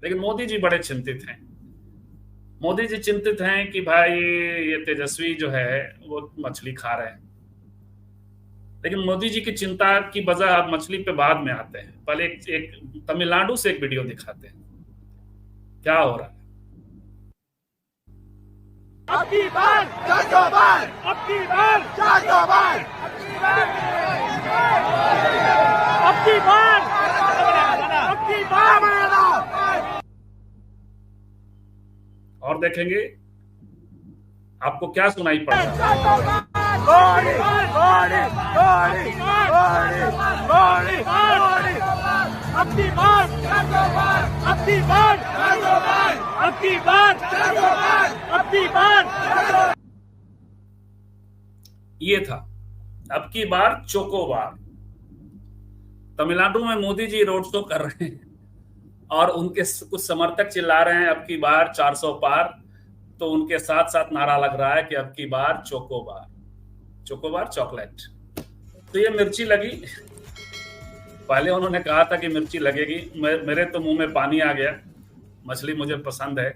लेकिन मोदी जी बड़े चिंतित हैं। मोदी जी चिंतित हैं कि भाई ये तेजस्वी जो है वो मछली खा रहे हैं। लेकिन मोदी जी की चिंता की वजह आप मछली पे बाद में आते हैं। पहले एक तमिलनाडु से एक वीडियो दिखाते हैं क्या हो रहा है। अब की बार 400 बार, अब की बार 400 बार, अब की बार, अब की बार। और देखेंगे आपको क्या सुनाई पड़ रहा है। गोली, गोली, गोली, गोली, गोली, गोली, अब की बार 400 बार, अब की बार 400 बार, अब की बार 400 बार, अब की बार। ये था अब की बार चोकोबार। तमिलनाडु में मोदी जी रोड शो कर रहे हैं और उनके कुछ समर्थक चिल्ला रहे हैं अब की बार 400 पार, तो उनके साथ साथ नारा लग रहा है कि अब की बार चोकोबार। Chocobar chocolate. तो ये मिर्ची लगी। पहले उन्होंने कहा था कि मिर्ची लगेगी, मेरे तो मुंह में पानी आ गया। मछली मुझे पसंद है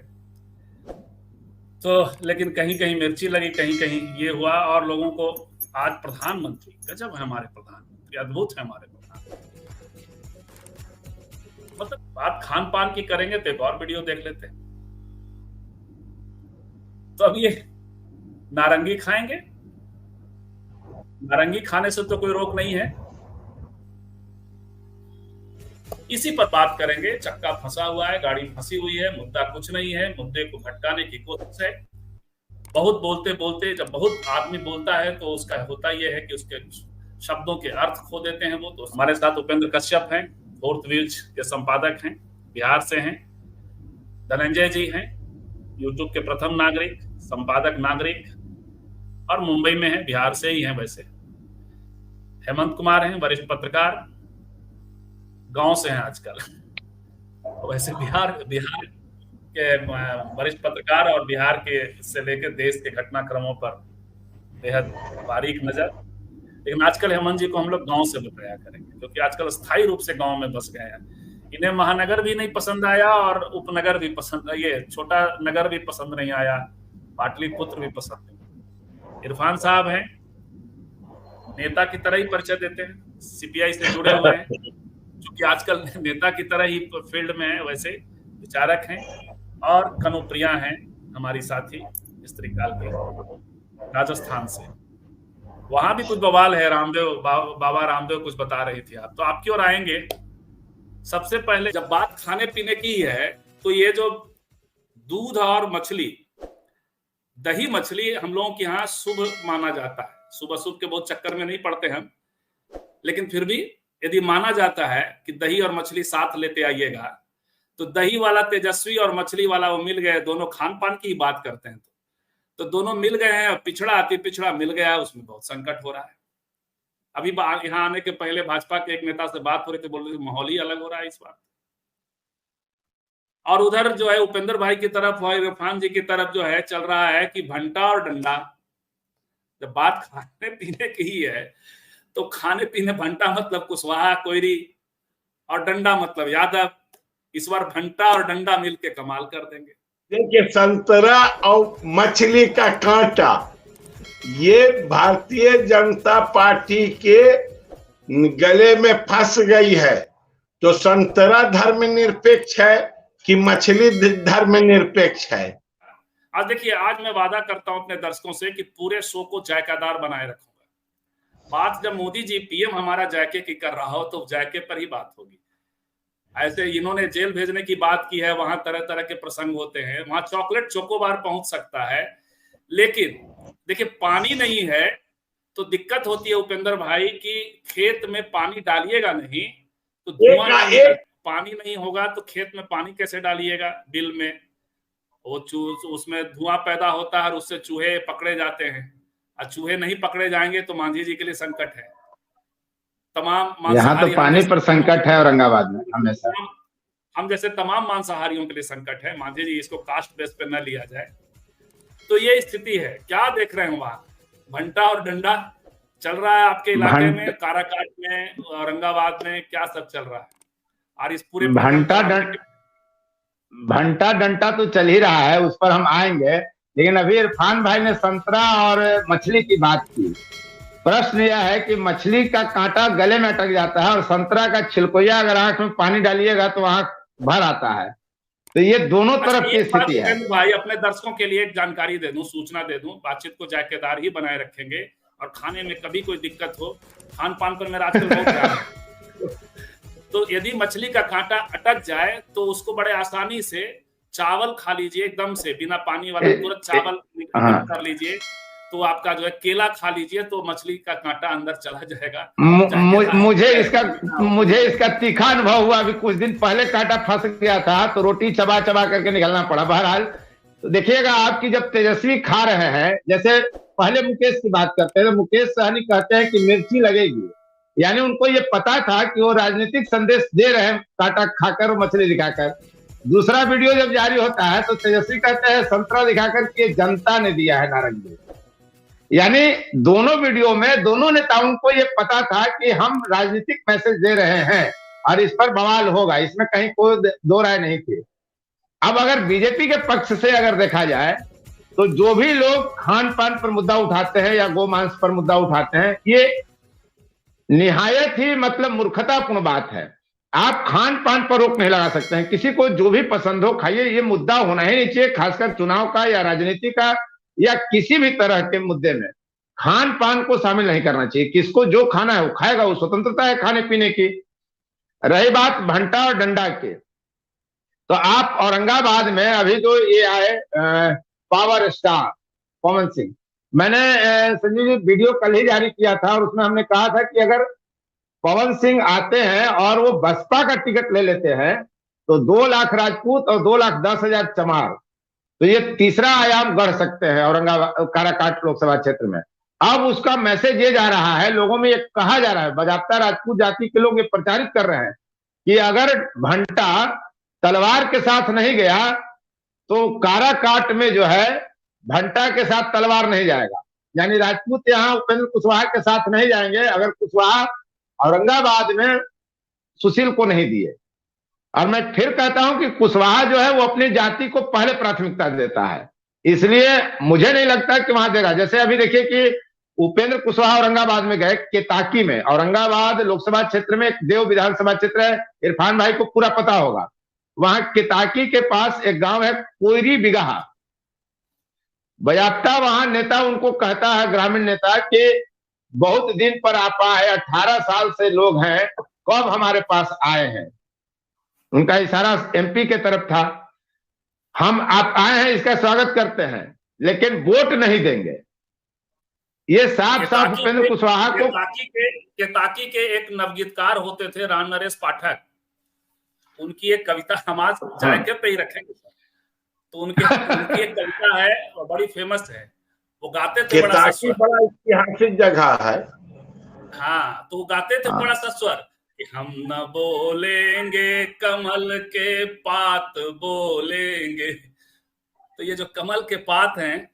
तो, लेकिन कहीं कहीं मिर्ची लगी, कहीं कहीं ये हुआ। और लोगों को आज प्रधानमंत्री, गजब है हमारे प्रधानमंत्री, अद्भुत है हमारे प्रधानमंत्री। मतलब बात खान पान की करेंगे तो एक और वीडियो देख लेते हैं। तो अब ये नारंगी खाएंगे। नारंगी खाने से तो कोई रोक नहीं है। इसी पर बात करेंगे। चक्का फंसा हुआ है, गाड़ी फंसी हुई है, मुद्दा कुछ नहीं है, मुद्दे को भटकाने की कोशिश है। बहुत बोलते बोलते, जब बहुत आदमी बोलता है तो उसका होता यह है कि उसके शब्दों के अर्थ खो देते हैं वो। तो हमारे साथ उपेंद्र कश्यप हैं, फोर्थ व्हील्स के संपादक हैं, बिहार से हैं। धनंजय जी हैं, यूट्यूब के प्रथम नागरिक, संपादक नागरिक, और मुंबई में है, बिहार से ही हैं वैसे। हेमंत कुमार हैं, वरिष्ठ पत्रकार, गांव से हैं आजकल। वैसे बिहार के वरिष्ठ पत्रकार और बिहार के से लेकर देश के घटनाक्रमों पर बेहद बारीक नजर। लेकिन आजकल हेमंत जी को हम लोग गांव से बताया करेंगे, क्योंकि आजकल स्थायी रूप से गांव में बस गए हैं। इन्हें महानगर भी नहीं पसंद आया और उपनगर भी पसंद, ये छोटा नगर भी पसंद नहीं आया, पाटलिपुत्र भी पसंद नहीं। इरफान साहब हैं, नेता की तरह ही परिचय देते हैं, सीपीआई से जुड़े हुए हैं, क्योंकि आजकल नेता की तरह ही फील्ड में है, वैसे विचारक हैं। और कनुप्रिया हैं हमारी साथी, स्त्री काल की, राजस्थान से। वहां भी कुछ बवाल है, रामदेव बाबा रामदेव कुछ बता रही थी आप, तो आपकी ओर आएंगे। सबसे पहले जब बात खाने पीने की है तो ये जो दूध और मछली, दही मछली हम लोगों के यहाँ शुभ माना जाता है। शुभ अशुभ के बहुत चक्कर में नहीं पड़ते हम, लेकिन फिर भी यदि माना जाता है कि दही और मछली साथ लेते आइएगा, तो दही वाला तेजस्वी और मछली वाला वो मिल गए, दोनों खान पान की बात करते हैं तो दोनों मिल गए हैं। पिछड़ा अति पिछड़ा मिल गया, उसमें बहुत संकट हो रहा है। अभी यहाँ आने के पहले भाजपा के एक नेता से बात हो रही थी, बोल रहे थे माहौल ही अलग हो रहा है इस बात। और उधर जो है उपेंद्र भाई की तरफ और इरफान जी की तरफ जो है चल रहा है कि भंटा और डंडा। जब बात खाने पीने की ही है तो खाने पीने भंटा मतलब कुशवाहा कोयरी और डंडा मतलब यादव। इस बार भंटा और डंडा मिलके कमाल कर देंगे। देखिए, संतरा और मछली का कांटा, ये भारतीय जनता पार्टी के गले में फंस गई है। तो संतरा धर्मनिरपेक्ष है कि मछली धर्मनिरपेक्ष है? आज देखिए, आज मैं वादा करता हूं अपने दर्शकों से कि पूरे शो को जायकादार बनाए रखूंगा। बात जब मोदी जी पीएम हमारा जायके की कर रहा हो तो जायके पर ही बात होगी। ऐसे इन्होंने जेल भेजने की बात की है, वहां तरह तरह के प्रसंग होते हैं, वहां चॉकलेट चोकोबार पहुंच सकता है। लेकिन देखिए, पानी नहीं है तो दिक्कत होती है उपेंद्र भाई की खेत में पानी डालिएगा नहीं तो धुआं नहीं, पानी नहीं होगा तो खेत में पानी कैसे डालिएगा? बिल में वो उसमें धुआं पैदा होता है और उससे चूहे पकड़े जाते हैं, और चूहे नहीं पकड़े जाएंगे तो मांझी जी के लिए संकट है। तमाम यहाँ तो पानी पर संकट है औरंगाबाद में हमेशा। हम जैसे तमाम मांसाहारियों के लिए संकट है। मांझी जी, इसको कास्ट बेस पे न लिया जाए। तो ये स्थिति है। क्या देख रहे हैं वहां? भंटा और डंडा चल रहा है आपके इलाके में, काराकाट में, औरंगाबाद में क्या सब चल रहा है? और इस पूरे भंटा भंटा डंटा तो चल ही रहा है, उस पर हम आएंगे, लेकिन अभी इरफान भाई ने संतरा और मछली की बात की। प्रश्न यह है कि मछली का कांटा गले में अटक जाता है और संतरा का छिलकोया अगर आंख में पानी डालिएगा तो आंख भर आता है। तो ये दोनों तरफ की स्थिति है। भाई अपने दर्शकों के लिए एक जानकारी दे दूं, सूचना दे दूं, बातचीत को जायकेदार ही बनाए रखेंगे और खाने में कभी कोई दिक्कत हो, खान पान पर मेरा आजकल बहुत ध्यान है। तो यदि मछली का कांटा अटक जाए तो उसको बड़े आसानी से चावल खा लीजिए, एकदम से बिना पानी वाला तुरंत चावल कर लीजिए, तो आपका जो है केला खा लीजिए तो मछली का कांटा अंदर चला जाएगा। मुझे इसका तीखा अनुभव हुआ। अभी कुछ दिन पहले कांटा फंस गया था तो रोटी चबा चबा करके निकलना पड़ा। बहरहाल तो देखिएगा, आपकी जब तेजस्वी खा रहे हैं, जैसे पहले मुकेश की बात करते हैं तो मुकेश सहनी कहते हैं कि मिर्ची लगेगी, यानी उनको ये पता था कि वो राजनीतिक संदेश दे रहे हैं कांटा खाकर और मछली दिखाकर। दूसरा वीडियो जब जारी होता है तो तेजस्वी कहते हैं संतरा दिखाकर कि जनता ने दिया है नारंगी। यानी दोनों वीडियो में दोनों नेताओं को ये पता था कि हम राजनीतिक मैसेज दे रहे हैं और इस पर बवाल होगा, इसमें कहीं कोई दो राय नहीं थी। अब अगर बीजेपी के पक्ष से अगर देखा जाए तो जो भी लोग खान पान पर मुद्दा उठाते हैं या गोमांस पर मुद्दा उठाते हैं, ये निहायत ही मतलब मूर्खतापूर्ण बात है। आप खान पान पर रोक नहीं लगा सकते हैं, किसी को जो भी पसंद हो खाइए, ये मुद्दा होना ही नहीं चाहिए, खासकर चुनाव का या राजनीति का या किसी भी तरह के मुद्दे में खान पान को शामिल नहीं करना चाहिए। किसको जो खाना है वो खाएगा, वो स्वतंत्रता है खाने पीने की। रही बात भंटा और डंडा के, तो आप औरंगाबाद में अभी जो ये आए पावर स्टार पवन सिंह, मैंने संजीव जी वीडियो कल ही जारी किया था और उसमें हमने कहा था कि अगर पवन सिंह आते हैं और वो बसपा का टिकट ले लेते हैं तो 2 लाख राजपूत और 2,10,000 चमार, तो ये तीसरा आयाम गढ़ सकते हैं औरंगाबाद काराकाट लोकसभा क्षेत्र में। अब उसका मैसेज ये जा रहा है, लोगों में ये कहा जा रहा है, बाजाप्ता राजपूत जाति के लोग ये प्रचारित कर रहे हैं कि अगर भंटा तलवार के साथ नहीं गया तो काराकाट में जो है भंटा के साथ तलवार नहीं जाएगा। यानी राजपूत यहाँ उपेंद्र कुशवाहा के साथ नहीं जाएंगे अगर कुशवाहा औरंगाबाद में सुशील को नहीं दिए। और मैं फिर कहता हूं कि कुशवाहा जो है वो अपनी जाति को पहले प्राथमिकता देता है, इसलिए मुझे नहीं लगता कि वहां देगा। जैसे अभी देखिए कि उपेंद्र कुशवाहा औरंगाबाद में गए, केताकी में, औरंगाबाद लोकसभा क्षेत्र में एक देव विधानसभा क्षेत्र है, इरफान भाई को पूरा पता होगा। वहां केताकी के पास एक गांव है कोयरी बिगहा, बजाप्ता वहां नेता उनको कहता है, ग्रामीण नेता, कि बहुत दिन पर आप आए, 18 साल से लोग हैं, कब हमारे पास आए हैं। उनका इशारा एमपी के तरफ था, हम आप आए हैं इसका स्वागत करते हैं लेकिन वोट नहीं देंगे। ये साफ साफ उपेंद्र कुशवाहा को। केताकी के एक नवगीतकार होते थे राम नरेश पाठक, उनकी एक कविता हम आज जायके पे ही रखेंगे, तो उनकी एक कविता है और बड़ी फेमस है, वो गाते थे बड़ा ऐतिहासिक जगह है। हाँ, तो वो गाते थे बड़ा सस्वर कि हम न बोलेंगे कमल के पात बोलेंगे। तो ये जो कमल के पात हैं,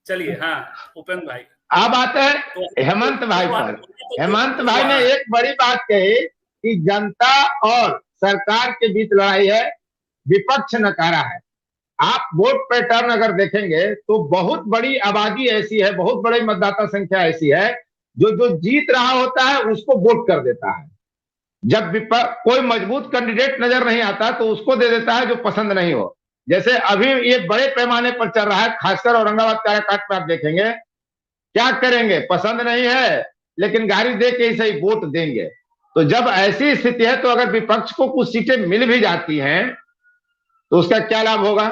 चलिए हाँ उपेंद्र भाई अब आते हैं तो हेमंत भाई पर। हेमंत भाई ने एक बड़ी बात कही कि जनता और सरकार के बीच लड़ाई है, विपक्ष नकारा है। आप वोट पैटर्न अगर देखेंगे तो बहुत बड़ी आबादी ऐसी है, बहुत बड़ी मतदाता संख्या ऐसी है जो जीत रहा होता है उसको वोट कर देता है। जब कोई मजबूत कैंडिडेट नजर नहीं आता तो उसको दे देता है जो पसंद नहीं हो। जैसे अभी ये बड़े पैमाने पर चल रहा है, खासकर औरंगाबाद काराकाट में आप देखेंगे, क्या करेंगे, पसंद नहीं है लेकिन गाड़ी दे के इसे वोट देंगे। तो जब ऐसी स्थिति है तो अगर विपक्ष को कुछ सीटें मिल भी जाती हैं तो उसका क्या लाभ होगा?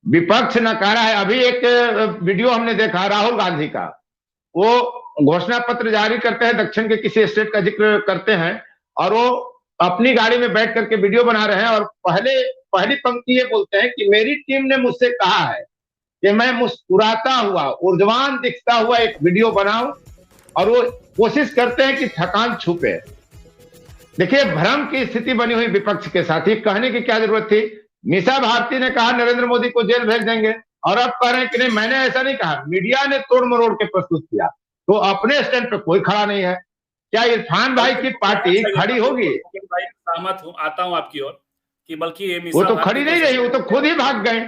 विपक्ष नकारा है। अभी एक वीडियो हमने देखा राहुल गांधी का, वो घोषणा पत्र जारी करते हैं, दक्षिण के किसी स्टेट का जिक्र करते हैं और वो अपनी गाड़ी में बैठ करके वीडियो बना रहे हैं और पहली पंक्ति ये बोलते हैं कि मेरी टीम ने मुझसे कहा है कि मैं मुस्कुराता हुआ, ऊर्जवान दिखता हुआ एक वीडियो बनाऊं, और वो कोशिश करते हैं कि थकान छुपे। देखिए भ्रम की स्थिति बनी हुई विपक्ष के साथ, ही कहने की क्या जरूरत थी? मीसा भारती ने कहा नरेंद्र मोदी को जेल भेज देंगे और अब कह रहे हैं कि नहीं, मैंने ऐसा नहीं कहा, मीडिया ने तोड़ मरोड़ के प्रस्तुत किया। तो अपने स्टैंड पे कोई खड़ा नहीं है। क्या इरफान भाई की पार्टी खड़ी होगी? भाई सहमत हूं, आता हूं आपकी ओर। कि बल्कि ये वो तो खड़ी नहीं रही, वो तो खुद ही भाग गए।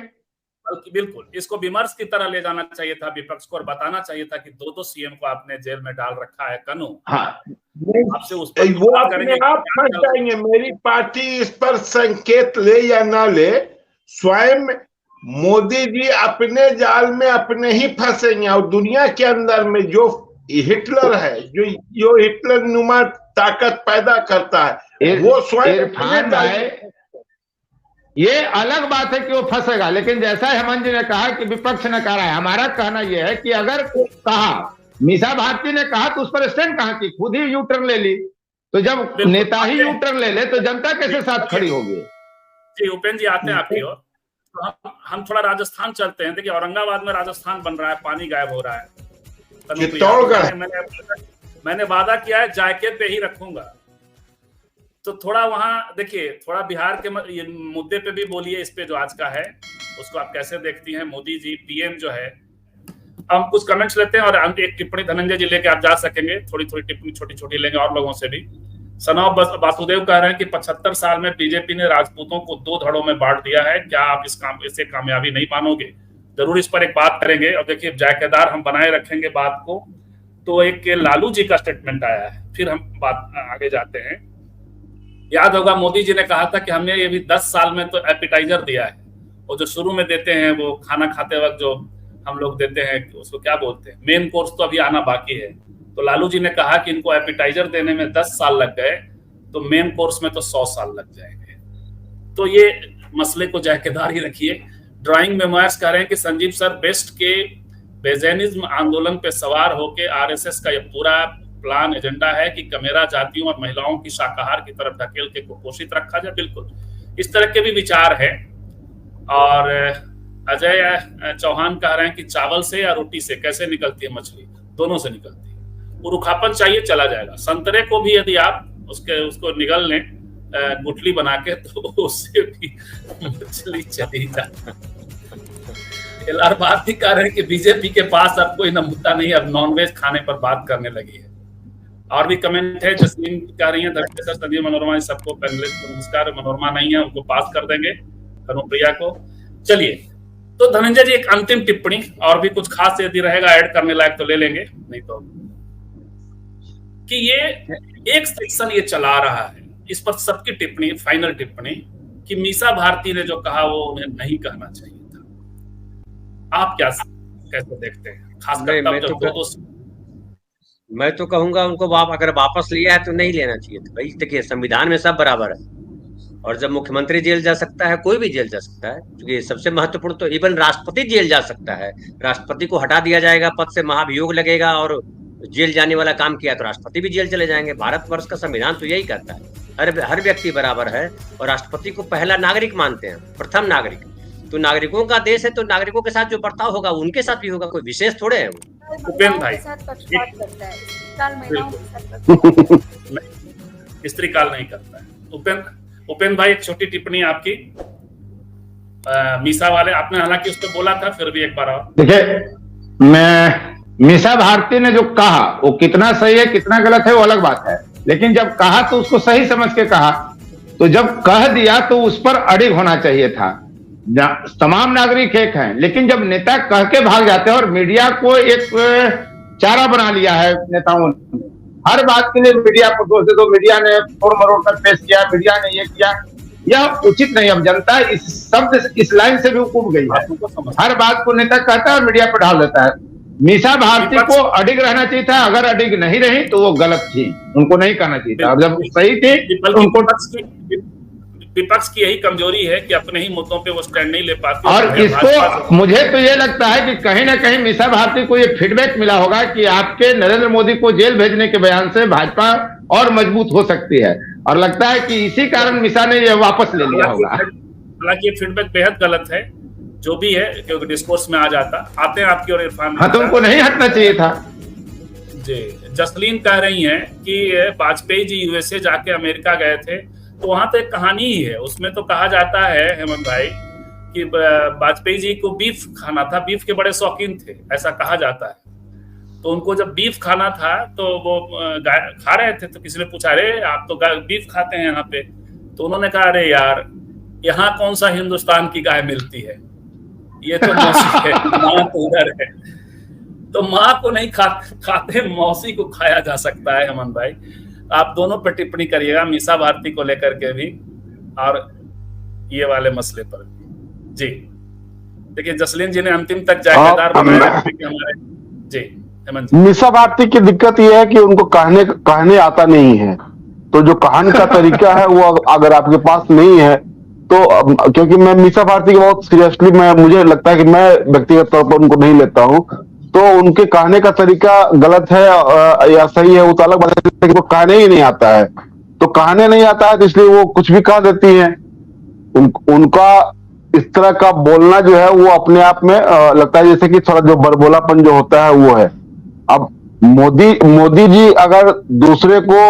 बल्कि बिल्कुल इसको विमर्श की तरह ले जाना चाहिए था विपक्ष को और बताना चाहिए था कि दो सीएम को आपने जेल में डाल रखा है कनु। हाँ, आपसे उस पर वो अपने आप फंस जाएंगे। मेरी पार्टी इस पर संकेत ले या ना ले, स्वयं मोदी जी अपने जाल में अपने ही फंसेंगे। और दुनिया के अंदर में जो हिटलर है, जो हिटलर नुमा ताकत पैदा करता है, वो स्वयं इरफान भाई, ये अलग बात है कि वो फंसेगा, लेकिन जैसा हेमंत जी ने कहा कि विपक्ष ने कहा है, हमारा कहना यह है कि अगर कहा, मीसा भारती ने कहा तो उस पर स्टैंड कहा कि खुद ही यू टर्न ले ली, तो जब नेता ही यू टर्न ले ले तो जनता कैसे साथ खड़ी होगी। जी उपेंद्र जी आते हैं आपकी ओर, तो हम थोड़ा राजस्थान चलते हैं। देखिए औरंगाबाद में राजस्थान बन रहा है, पानी गायब हो रहा है। मैंने वादा किया है जायके पे ही रखूंगा, तो थोड़ा वहां देखिए, थोड़ा बिहार के मुद्दे पे भी बोलिए, इस पे जो आज का है उसको आप कैसे देखती हैं। मोदी जी पीएम जो है, हम कुछ कमेंट्स लेते हैं और हम एक टिप्पणी धनंजय जी लेके आप जा सकेंगे, थोड़ी थोड़ी टिप्पणी छोटी छोटी लेंगे और लोगों से भी। सनौब वासुदेव कह रहे हैं कि 75 साल में बीजेपी ने राजपूतों को 2 धड़ों में बांट दिया है, क्या आप इसे कामयाबी नहीं मानोगे? जरूर इस पर एक बात करेंगे। और देखिए जायकेदार हम बनाए रखेंगे बात को। तो एक लालू जी का स्टेटमेंट आया है, फिर हम बात आगे जाते हैं। याद होगा मोदी जी ने कहा था कि हमने ये भी 10 साल में तो एपिटाइजर दिया है, और जो शुरू में देते हैं वो खाना खाते वक्त जो हम लोग देते हैं उसको क्या बोलते हैं, मेन कोर्स तो अभी आना बाकी है। तो लालू जी ने कहा कि इनको एपिटाइजर देने में 10 साल लग गए, तो मेन कोर्स में तो 100 साल लग जाएंगे। तो ये मसले को जायकेदार ही रखिए। ड्राइंग मेमोयर्स कह रहे हैं कि संजीव सर बेस्ट के बेजेनिज्म आंदोलन पे सवार होके आरएसएस का ये पूरा प्लान एजेंडा है कि कमेरा जातियों और महिलाओं की शाकाहार की तरफ धकेल के कुपोषित रखा जाए। बिल्कुल इस तरह के भी विचार है। और अजय चौहान कह रहे हैं कि चावल से या रोटी से कैसे निकलती है मछली? दोनों से निकलती है। रुखापन चाहिए चला जाएगा। संतरे को भी यदि आप उसको निगल लें गुठली बना के, तो उससे भी मछली चली जाए। एलआर भारती कह रहे हैं कि बीजेपी के पास अब कोई मुद्दा नहीं, अब नॉनवेज खाने पर बात करने लगी है। और भी कमेंट है, जसमीन कह रही है धर्मेंद्र संजीव मनोरमा सबको पैनलिस्ट नमस्कार, मनोरमा नहीं है उनको पास कर देंगे, कनुप्रिया को। चलिए तो धनंजय जी एक अंतिम टिप्पणी, और भी कुछ खास यदि रहेगा ऐड करने लायक तो ले लेंगे, नहीं तो कि ये एक सेक्शन ये चला रहा है, इस पर सबकी टिप्पणी, फाइनल टिप्पणी कि मीसा भारती ने जो कहा वो उन्हें नहीं कहना चाहिए था। आप क्या कैसे देखते हैं? खासकर मैं तो कहूंगा उनको अगर वापस लिया है तो नहीं लेना चाहिए था भाई। देखिए संविधान में सब बराबर है, और जब मुख्यमंत्री जेल जा सकता है, कोई भी जेल जा सकता है, क्योंकि सबसे महत्वपूर्ण तो इवन राष्ट्रपति जेल जा सकता है। राष्ट्रपति को हटा दिया जाएगा पद से, महाभियोग लगेगा, और जेल जाने वाला काम किया तो राष्ट्रपति भी जेल चले जाएंगे। भारतवर्ष का संविधान तो यही कहता है, हर व्यक्ति बराबर है, और राष्ट्रपति को पहला नागरिक मानते हैं, प्रथम नागरिक। तो नागरिकों का देश है, तो नागरिकों के साथ जो बर्ताव होगा उनके साथ भी होगा, कोई विशेष थोड़े है वो। उपेंद्र भाई स्त्री काल नहीं करता है। उपेंद्र भाई एक छोटी टिप्पणी आपकी मीसा वाले, आपने हालांकि उस पर बोला था, फिर भी एक बार और देखिए, मैं मीसा भारती ने जो कहा वो कितना सही है कितना गलत है वो अलग बात है, लेकिन जब कहा तो उसको सही समझ के कहा। तो जब कह दिया तो उस पर अड़िग होना चाहिए था। तमाम नागरिक एक हैं, लेकिन जब नेता कह के भाग जाते हैं, और मीडिया को एक चारा बना लिया है नेताओं ने, हर बात के लिए मीडिया को दोष दे दो, मीडिया ने तोड़ मरोड़ कर पेश किया, मीडिया ने ये किया, यह उचित नहीं। अब जनता इस शब्द इस लाइन से भी उब गई है, हर बात को नेता कहता है और मीडिया पर डाल देता है। मीसा भारती को अडिग रहना चाहिए था, अगर अडिग नहीं रही तो वो गलत थी, उनको नहीं कहना चाहिए था। जब सही थी उनको, विपक्ष की यही कमजोरी है कि अपने ही मुद्दों पे वो स्टैंड नहीं ले पाते। और इसको मुझे तो ये लगता है कि कहीं ना कहीं मीसा भारती को ये फीडबैक मिला होगा कि आपके नरेंद्र मोदी को जेल भेजने के बयान से भाजपा और मजबूत हो सकती है, और लगता है कि इसी कारण मीसा ने ये वापस ले लिया होगा। हालांकि ये फीडबैक बेहद गलत है, जो भी है, क्योंकि डिस्कोर्स में आ जाता। आते हैं आपकी और इरफान। हाँ, तो उनको नहीं हटना चाहिए था जी। जसलीन कह रही है कि वाजपेयी जी यूएसए जाके अमेरिका गए थे, तो वहां तो एक कहानी ही है, उसमें तो कहा जाता है हेमंत भाई कि वाजपेयी जी को बीफ खाना था, बीफ के बड़े शौकीन थे, ऐसा कहा जाता है। तो उनको जब बीफ खाना था तो वो खा रहे थे, तो किसी ने पूछा अरे आप तो बीफ खाते हैं यहाँ पे? तो उन्होंने कहा अरे यार यहाँ कौन सा हिंदुस्तान की गाय मिलती है, ये तो मौसी है, माँ तो उधर है। तो माँ को नहीं खाते, मौसी को खाया जा सकता है। हेमंत भाई, आप दोनों पर टिप्पणी करिएगा, मीसा भारती को लेकर के भी और ये वाले मसले पर भी। जी देखिए, जसलीन जी ने अंतिम तक जायकेदार बनाए हमारे। जी हेमंत जी। मीसा भारती की दिक्कत यह है कि उनको कहने आता नहीं है, तो जो कहने का तरीका है वो अगर आपके पास नहीं है तो, क्योंकि मैं मीसा भारती की बहुत सीरियसली, मुझे लगता है कि मैं व्यक्तिगत तौर पर उनको नहीं लेता हूं, तो उनके कहने का तरीका गलत है या सही है वो तो अलग बात है, वो कहने ही नहीं आता है। तो कहने नहीं आता है तो इसलिए वो कुछ भी कह देती है। उनका इस तरह का बोलना जो है वो अपने आप में लगता है जैसे कि थोड़ा जो बड़बोलापन जो होता है वो है। अब मोदी जी अगर दूसरे को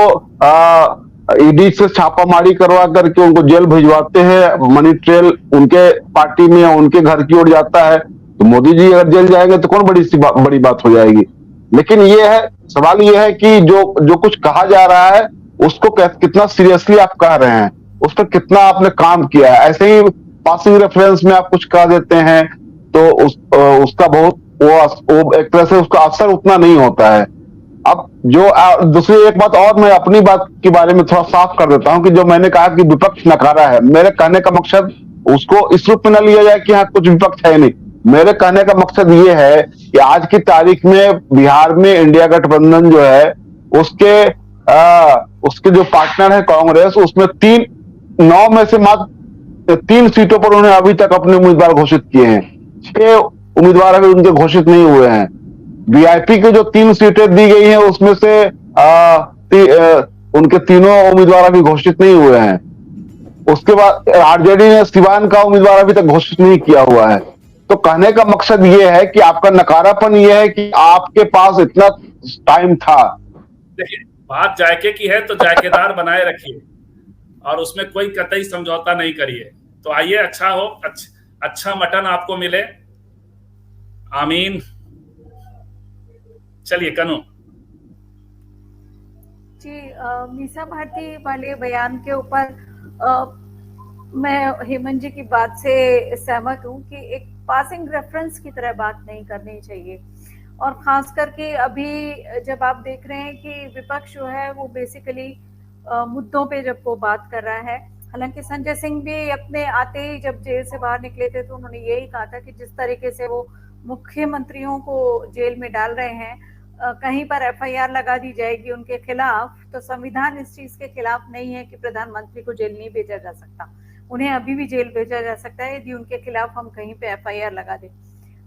ईडी से छापामारी करवा करके उनको जेल भिजवाते हैं, मनी ट्रेल उनके पार्टी में उनके घर की ओर जाता है, तो मोदी जी अगर जेल जाएंगे तो कौन बड़ी बात हो जाएगी। लेकिन ये है, सवाल ये है कि जो कुछ कहा जा रहा है उसको कितना सीरियसली आप कह रहे हैं, उस पर कितना आपने काम किया है। ऐसे ही पासिंग रेफरेंस में आप कुछ कह देते हैं तो उसका बहुत वो एक तरह से उसका असर उतना नहीं होता है। अब जो दूसरी एक बात और, मैं अपनी बात के बारे में थोड़ा साफ कर देता हूं कि जो मैंने कहा कि विपक्ष नकारा है, मेरे कहने का मकसद उसको इस रूप में न लिया जाए कि हाँ कुछ विपक्ष है नहीं। मेरे कहने का मकसद ये है कि आज की तारीख में बिहार में इंडिया गठबंधन जो है उसके जो पार्टनर है कांग्रेस, उसमें 9 में से मात्र 3 सीटों पर उन्होंने अभी तक अपने उम्मीदवार घोषित किए हैं। 6 उम्मीदवार अभी उनके घोषित नहीं हुए हैं। वीआईपी के जो 3 सीटें दी गई हैं उसमें से उनके तीनों उम्मीदवार अभी घोषित नहीं हुए हैं। उसके बाद आरजेडी ने सिवान का उम्मीदवार अभी तक घोषित नहीं किया हुआ है। तो कहने का मकसद ये है कि आपका नकारापन ये है कि आपके पास इतना टाइम था। देखिए, बात जायके की है तो जायकेदार बनाए रखिए और उसमें कोई कतई समझौता नहीं करिए। तो आइए, अच्छा हो, अच्छा मटन आपको मिले। आमीन। चलिए कनु जी, मीसा भारती वाले बयान के ऊपर मैं हेमंत जी की बात से सहमत हूँ कि एक पासिंग रेफरेंस की तरह बात नहीं करनी चाहिए। और खास करके अभी जब आप देख रहे हैं कि विपक्ष जो है वो बेसिकली मुद्दों पे जब वो बात कर रहा है, हालांकि संजय सिंह भी अपने आते ही जब जेल से बाहर निकले थे तो उन्होंने यही कहा था कि जिस तरीके से वो मुख्यमंत्रियों को जेल में डाल रहे हैं, कहीं पर एफआईआर लगा दी जाएगी उनके खिलाफ, तो संविधान इस चीज के खिलाफ नहीं है कि प्रधानमंत्री को जेल नहीं भेजा जा सकता। उन्हें अभी भी जेल भेजा जा सकता है यदि उनके खिलाफ हम कहीं पे एफआईआर लगा दें।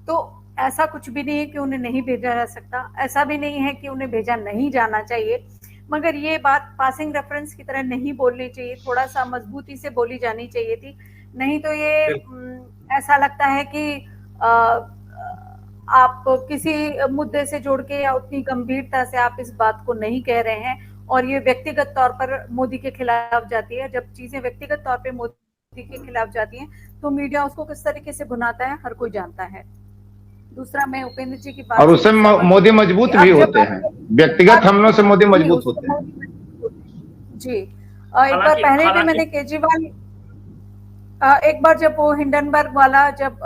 तो ऐसा कुछ भी नहीं है कि उन्हें नहीं भेजा जा सकता, ऐसा भी नहीं है कि उन्हें भेजा नहीं जाना चाहिए, मगर ये बात पासिंग रेफरेंस की तरह नहीं बोलनी चाहिए, थोड़ा सा मजबूती से बोली जानी चाहिए थी। नहीं तो ये ऐसा लगता है कि आप किसी मुद्दे से जोड़ के या उतनी गंभीरता से आप इस बात को नहीं कह रहे हैं और ये व्यक्तिगत तौर पर मोदी के खिलाफ जाती है। जब चीजें व्यक्तिगत तौर पे मोदी के खिलाफ जाती हैं तो मीडिया उसको किस तरीके से भुनाता है हर कोई जानता है। दूसरा, मैं उपेंद्र जी की बात, और उससे मोदी मजबूत भी होते हैं, व्यक्तिगत हमलों से मोदी मजबूत होते हैं। जी, एक बार पहले भी मैंने केजरीवाल, एक बार जब वो हिंडनबर्ग वाला जब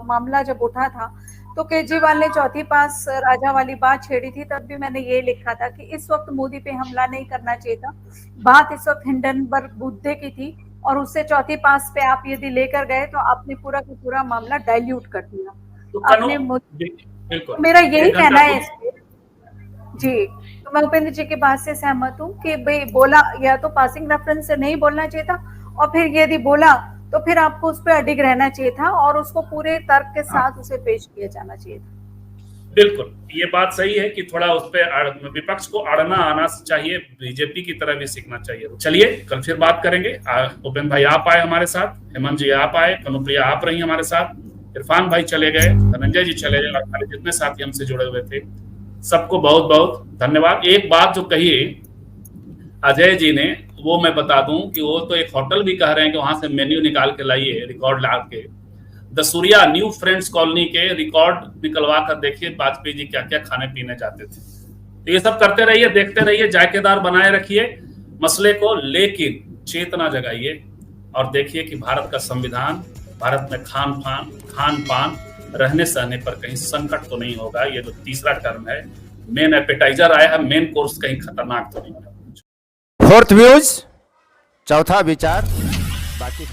मामला जब उठा था तो केजरीवाल ने चौथी पास राजा वाली बात छेड़ी थी, तब भी मैंने ये लिखा था कि इस वक्त मोदी पे हमला नहीं करना चाहिए था। बात इस वक्त हिंडनबर्ग मुद्दे की थी और उससे चौथी पास पे आप यदि लेकर गए तो आपने पूरा का पूरा मामला डाइल्यूट कर दिया। तो आपने मेरा यही कहना है इसमें। जी, तो मैं उपेंद्र जी की बात से सहमत हूँ कि भाई बोला या तो पासिंग रेफरेंस से नहीं बोलना चाहिए था, और फिर यदि बोला तो फिर आपको उस पर अडिग रहना चाहिए था और उसको पूरे तर्क के साथ उसे पेश किया जाना चाहिए था। बिल्कुल, ये बात सही है कि थोड़ा उस पर विपक्ष को अड़ना आना चाहिए, बीजेपी की तरह भी सीखना चाहिए। चलिए कल फिर बात करेंगे। उपेंद्र भाई आप आए हमारे साथ, हेमंत जी आप आए, कनुप्रिया आप रही हमारे साथ, इरफान भाई चले गए, धनंजय जी चले गए, और हमारे जितने साथी हमसे जुड़े हुए थे सबको बहुत बहुत धन्यवाद। एक बात जो कही अजय जी ने वो मैं बता दूं कि वो तो एक होटल भी कह रहे हैं कि वहां से मेन्यू निकाल के लाइए, रिकॉर्ड ला के दसूरिया न्यू फ्रेंड्स कॉलोनी के रिकॉर्ड निकलवा कर देखिए वाजपेयी जी क्या क्या खाने पीने जाते थे। तो ये सब करते रहिए, देखते रहिए, जायकेदार बनाए रखिए मसले को, लेकिन चेतना जगाइए। और देखिए कि भारत का संविधान, भारत में खान पान रहने सहने पर कहीं संकट तो नहीं होगा। ये जो तीसरा टर्म है, मेन एपेटाइजर आया है, मेन कोर्स कहीं खतरनाक तो नहीं होगा। फोर्थ व्यूज, चौथा विचार, बाकी